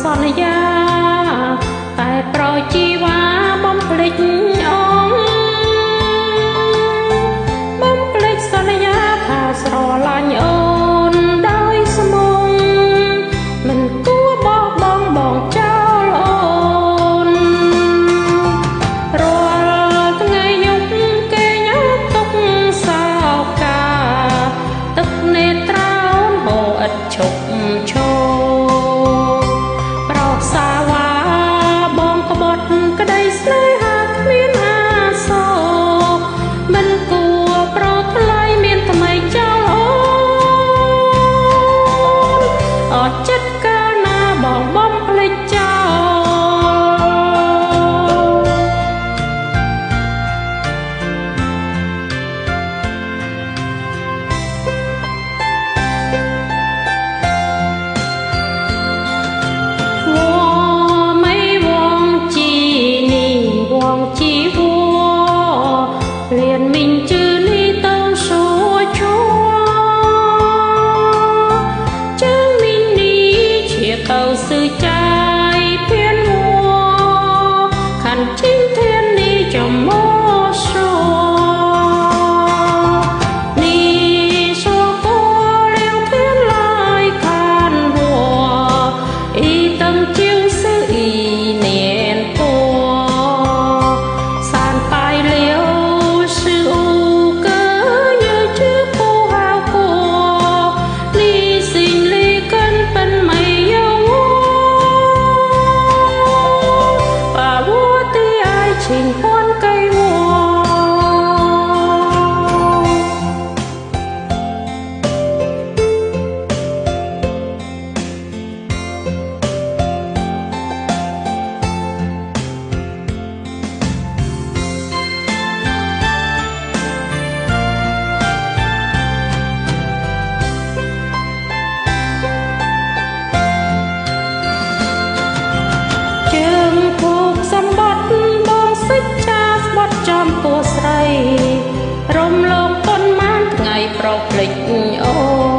សន្យាតែប្រជីវ៉ាបំភ្លេចបំភ្លេចសន្យាថាស្រឡាញ់អូនដោយស្មងមិនគួរបោះបង់បងចោលអូនរាល់ថ្ងៃយប់គេញ៉ាំទុកសោកាទឹកនេត្រោនហូរឥតឈប់ឈរក្តីស្នេហាគ្មានអាសរមិនគួរប្រថ្លៃមានថ្មីចោលអូនអត់ចិត្តកាលណាបងបំភ្លេចចោលliền mình chứ ly tông số chúa chứ mình đi chia cầu sự trái phiên mùa khăn chính thiên đi trong mô số đi số cô leo thiên lại khăn mùa y tâm chiêu sự y niên của sàn bài liêu trình hoan cây mùa chương thuộc xăm bátចាស្បត់ចំពោះស្រីរំលងប៉ុន្មានថ្ងៃប្រភ្លេចអូ